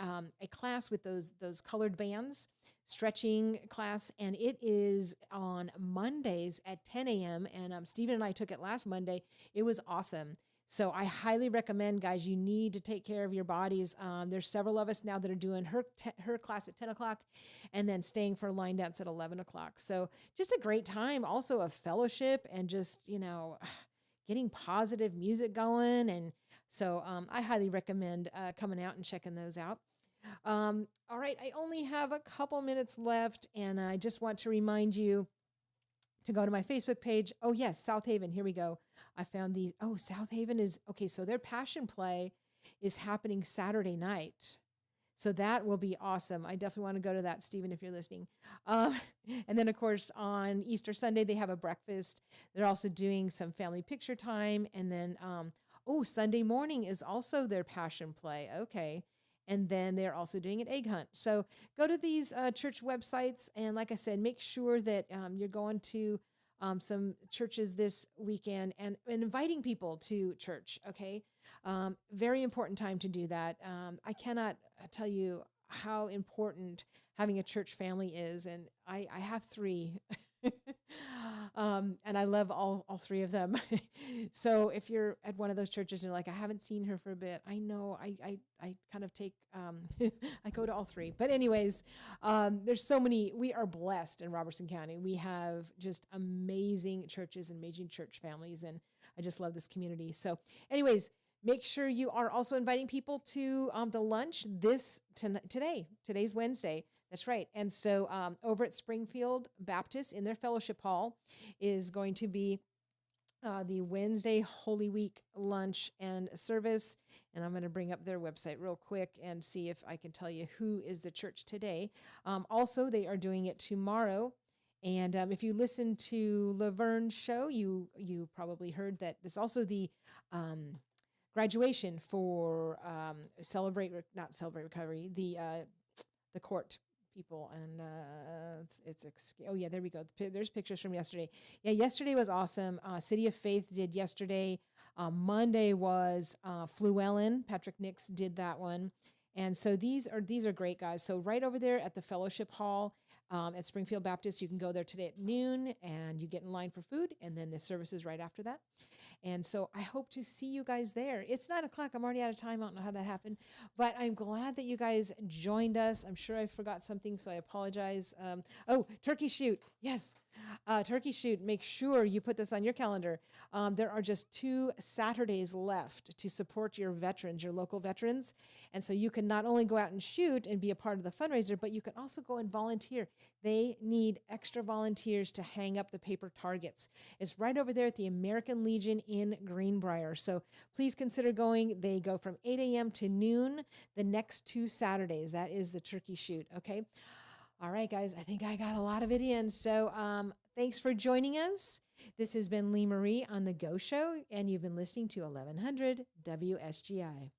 class with those colored bands, stretching class, and it is on Mondays at 10 a.m. And Stephen and I took it last Monday. It was awesome. So I highly recommend, guys, you need to take care of your bodies. There's several of us now that are doing her class at 10 o'clock and then staying for line dance at 11 o'clock. So just a great time, also a fellowship and just, getting positive music going. And so I highly recommend coming out and checking those out. All right, I only have a couple minutes left, and I just want to remind you to go to my Facebook page. Oh, yes, South Haven. Here we go. I found these. Oh, South Haven is, okay, so their Passion Play is happening Saturday night. So that will be awesome. I definitely want to go to that, Stephen, if you're listening. And then, of course, on Easter Sunday, they have a breakfast. They're also doing some family picture time. And then, Sunday morning is also their Passion Play. Okay. And then they're also doing an egg hunt. So go to these church websites. And like I said, make sure that you're going to some churches this weekend and inviting people to church. Okay. Very important time to do that. I cannot tell you how important having a church family is. And I have 3. And I love all 3 of them. So if you're at one of those churches and you're like, I haven't seen her for a bit, I know I kind of take, I go to all 3. But anyways, there's so many, we are blessed in Robertson County. We have just amazing churches and amazing church families. And I just love this community. So anyways, make sure you are also inviting people to the lunch today. Today's Wednesday. That's right. And so over at Springfield Baptist in their fellowship hall is going to be the Wednesday Holy Week lunch and service. And I'm going to bring up their website real quick and see if I can tell you who is the church today. Also, they are doing it tomorrow. And if you listen to Laverne's show, you probably heard that there's also the graduation for not Celebrate Recovery, the court people. And there we go. There's pictures from yesterday. Yeah, yesterday was awesome. City of Faith did yesterday. Monday was Fluellen. Patrick Nix did that one. And so these are great, guys. So right over there at the fellowship hall at Springfield Baptist, you can go there today at noon and you get in line for food, and then the service is right after that. And so I hope to see you guys there. It's 9:00. I'm already out of time. I don't know how that happened, but I'm glad that you guys joined us. I'm sure I forgot something, so I apologize. Turkey shoot. Yes. Turkey shoot. Make sure you put this on your calendar. There are just 2 Saturdays left to support your veterans, your local veterans. And so you can not only go out and shoot and be a part of the fundraiser, but you can also go and volunteer. They need extra volunteers to hang up the paper targets. It's right over there at the American Legion in Greenbrier. So please consider going. They go from 8 a.m. to noon the next 2 Saturdays. That is the turkey shoot. Okay. All right, guys, I think I got a lot of it in. So thanks for joining us. This has been Lee Marie on The Go Show, and you've been listening to 1100 WSGI.